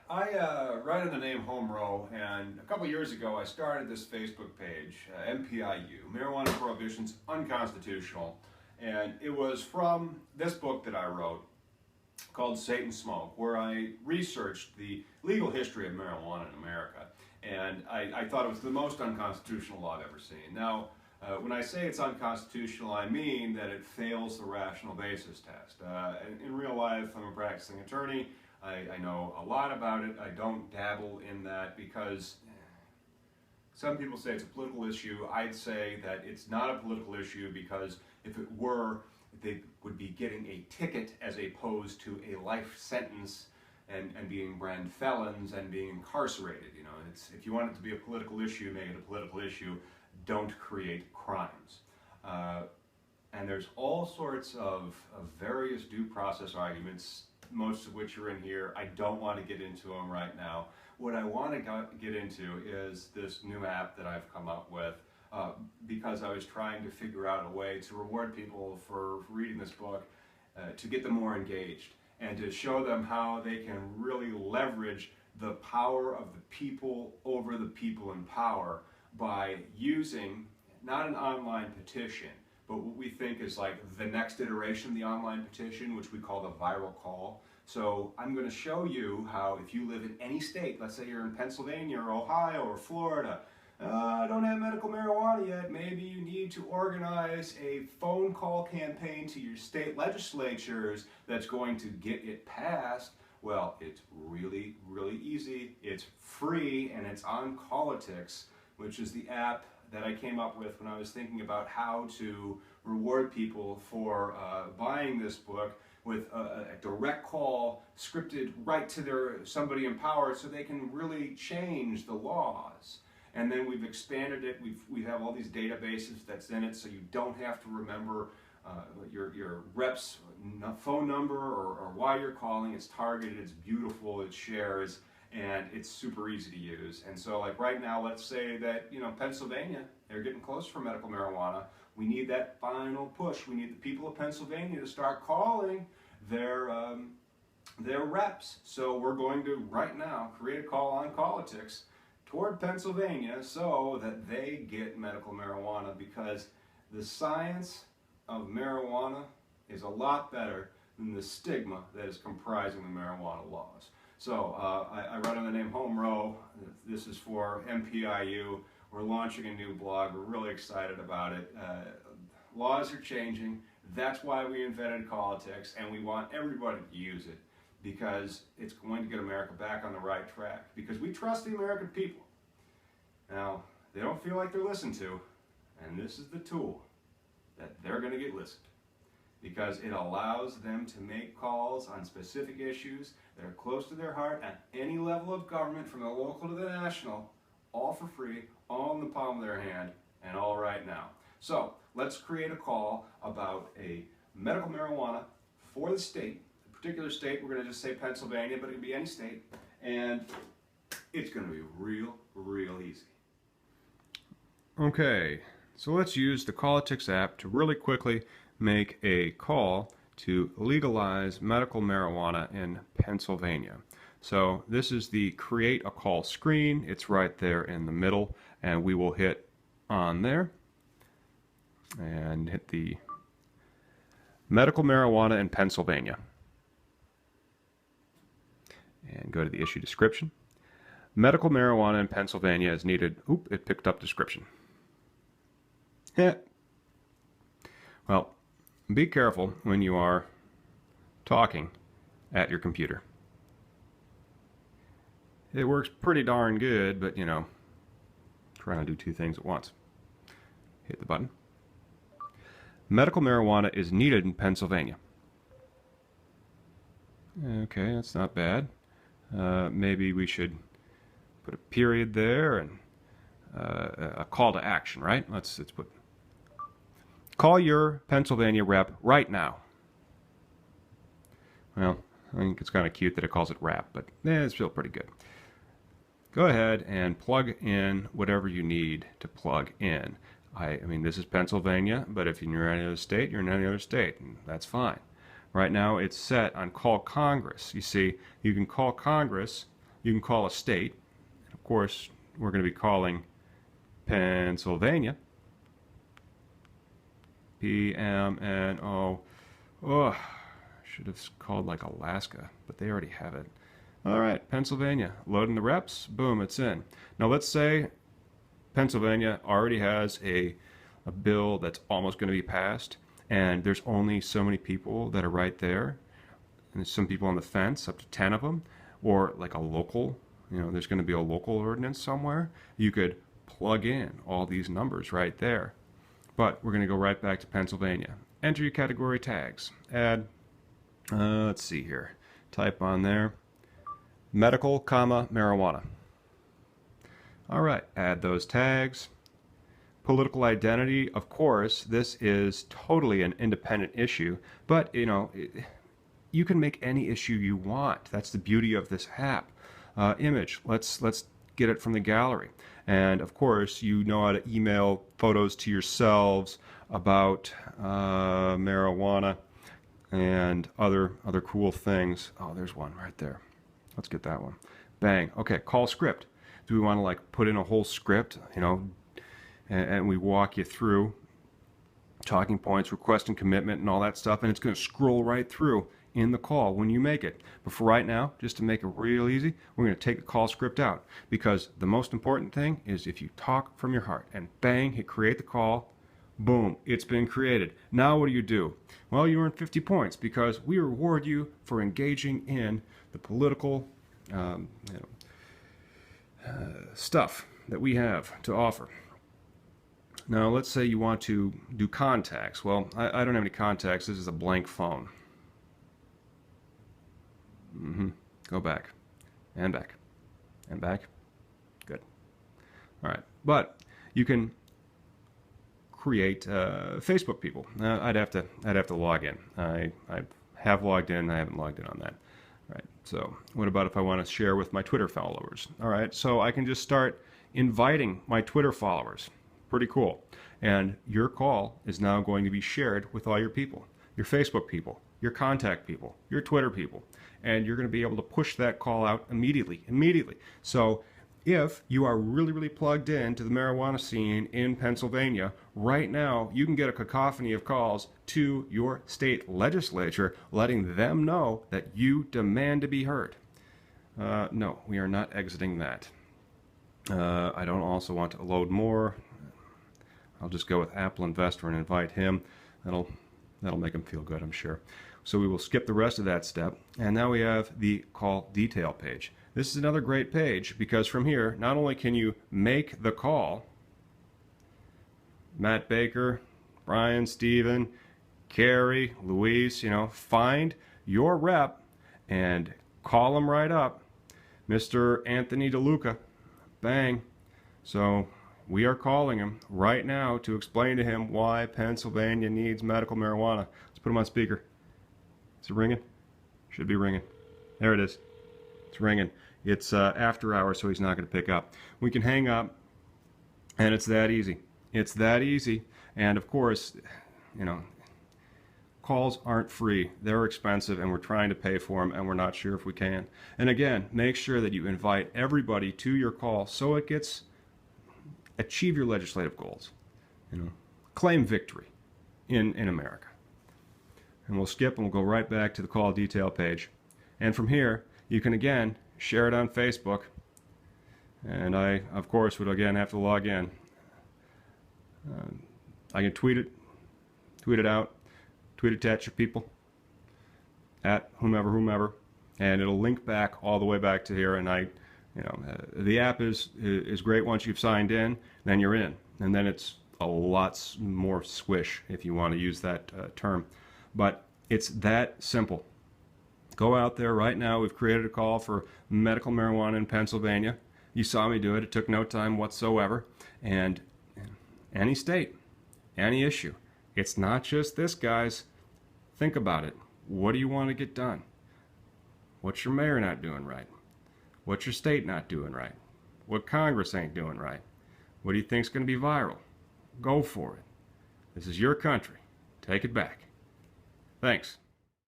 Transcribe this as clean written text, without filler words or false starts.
I write in the name Home Row, and a couple years ago I started this Facebook page, MPIU, Marijuana Prohibition's Unconstitutional, and it was from this book that I wrote called Satan Smoke, where I researched the legal history of marijuana in America, and I thought it was the most unconstitutional law I've ever seen. Now, when I say it's unconstitutional, I mean that it fails the rational basis test. In real life, I'm a practicing attorney. I know a lot about it. I don't dabble in that because some people say it's a political issue. I'd say that it's not a political issue because if it were, they would be getting a ticket as opposed to a life sentence and being brand felons and being incarcerated. You know, if you want it to be a political issue, make it a political issue. Don't create crimes. And there's all sorts of various due process arguments, most of which are in here. I don't want to get into them right now. What I want to get into is this new app that I've come up with because I was trying to figure out a way to reward people for reading this book, to get them more engaged, and to show them how they can really leverage the power of the people over the people in power by using not an online petition, but what we think is like the next iteration of the online petition, which we call the viral call. So I'm going to show you how, if you live in any state, let's say you're in Pennsylvania or Ohio or Florida, don't have medical marijuana yet, maybe you need to organize a phone call campaign to your state legislatures that's going to get it passed. Well, it's really, really easy. It's free, and it's on Callitics, which is the app that I came up with when I was thinking about how to reward people for buying this book with a direct call scripted right to somebody in power so they can really change the laws. And then we've expanded it. We have all these databases that's in it, so you don't have to remember your rep's phone number or why you're calling. It's targeted, it's beautiful, it shares, and it's super easy to use. And so, like right now, let's say that, you know, Pennsylvania, they're getting close for medical marijuana. We need that final push. We need the people of Pennsylvania to start calling their reps. So we're going to, right now, create a call on Callitics toward Pennsylvania so that they get medical marijuana, because the science of marijuana is a lot better than the stigma that is comprising the marijuana laws. So I write on the name Home Row. This is for MPIU. We're launching a new blog. We're really excited about it. Laws are changing. That's why we invented Callitics, and we want everybody to use it because it's going to get America back on the right track, because we trust the American people. Now, they don't feel like they're listened to, and this is the tool that they're going to get listened, because it allows them to make calls on specific issues that are close to their heart at any level of government, from the local to the national, all for free, all in the palm of their hand, and all right now. So let's create a call about a medical marijuana for the state, a particular state. We're going to just say Pennsylvania, but it can be any state, and it's going to be real, real easy. Okay, so let's use the Callitics app to really quickly make a call to legalize medical marijuana in Pennsylvania. So this is the create a call screen. It's right there in the middle, and we will hit on there and hit the medical marijuana in Pennsylvania and go to the issue description. Medical marijuana in Pennsylvania is needed. Oop, it picked up description. Yeah. Well, be careful when you are talking at your computer. It works pretty darn good, but you know, trying to do two things at once. Hit the button. Medical marijuana is needed in Pennsylvania. Okay, that's not bad. Maybe we should put a period there and a call to action, right? Let's put call your Pennsylvania rep right now. Well, I think it's kind of cute that it calls it rap, but it's still pretty good. Go ahead and plug in whatever you need to plug in. I mean, this is Pennsylvania, but if you're in any other state, you're in any other state, and that's fine. Right now, it's set on call Congress. You see, you can call Congress you can call a state. Of course, we're going to be calling Pennsylvania. P-M-N-O. Oh, should have called like Alaska, but they already have it. All right, Pennsylvania. Loading the reps. Boom, it's in. Now let's say Pennsylvania already has a bill that's almost going to be passed, and there's only so many people that are right there, and there's some people on the fence, up to 10 of them, or like a local, there's going to be a local ordinance somewhere. You could plug in all these numbers right there. But we're going to go right back to Pennsylvania. Enter your category tags. Add, let's see here, type on there, medical, marijuana. All right, add those tags. Political identity, of course, this is totally an independent issue, but you can make any issue you want. That's the beauty of this app. Image, let's get it from the gallery. And of course, you know how to email photos to yourselves about marijuana and other cool things. Oh, there's one right there. Let's get that one. Bang. Okay, call script. Do we want to like put in a whole script, and we walk you through talking points, request and commitment, and all that stuff, and it's going to scroll right through in the call when you make it. But for right now, just to make it real easy, we're going to take the call script out, because the most important thing is if you talk from your heart and bang, hit create the call, boom, it's been created. Now what do? Well, you earn 50 points because we reward you for engaging in the political stuff that we have to offer. Now let's say you want to do contacts. Well, I don't have any contacts. This is a blank phone. Go back and back and back. Good. All right, but you can create Facebook people. I'd have to log in. I have logged in. I haven't logged in on that. All right. So what about if I want to share with my Twitter followers? All right. So I can just start inviting my Twitter followers. Pretty cool. And your call is now going to be shared with all your people, your Facebook people, your contact people, your Twitter people, and you're going to be able to push that call out immediately. So if you are really plugged in to the marijuana scene in Pennsylvania, right now you can get a cacophony of calls to your state legislature letting them know that you demand to be heard. No, we are not exiting that. I don't also want to load more. I'll just go with Apple Investor and invite him. That'll make him feel good, I'm sure. So we will skip the rest of that step. And now we have the call detail page. This is another great page because from here, not only can you make the call, Matt Baker, Brian, Steven, Carrie, Luis, find your rep and call him right up. Mr. Anthony DeLuca, bang. So we are calling him right now to explain to him why Pennsylvania needs medical marijuana. Let's put him on speaker. Is it ringing? Should be ringing. There it is. It's ringing. It's after hours, so he's not going to pick up. We can hang up, and it's that easy. It's that easy. And of course, calls aren't free. They're expensive, and we're trying to pay for them, and we're not sure if we can. And again, make sure that you invite everybody to your call so it gets achieve your legislative goals. Claim victory in America. And we'll skip and we'll go right back to the call detail page. And from here, you can again share it on Facebook. And I, of course, would again have to log in. I can tweet it out, tweet it to at your people, at whomever, and it'll link back all the way back to here. And the app is great once you've signed in, then you're in. And then it's a lot more swish, if you want to use that term. But it's that simple. Go out there right now. We've created a call for medical marijuana in Pennsylvania. You saw me do it. It took no time whatsoever. And any state, any issue. It's not just this, guys. Think about it. What do you want to get done? What's your mayor not doing right? What's your state not doing right? What Congress ain't doing right? What do you think's going to be viral? Go for it. This is your country. Take it back. Thanks.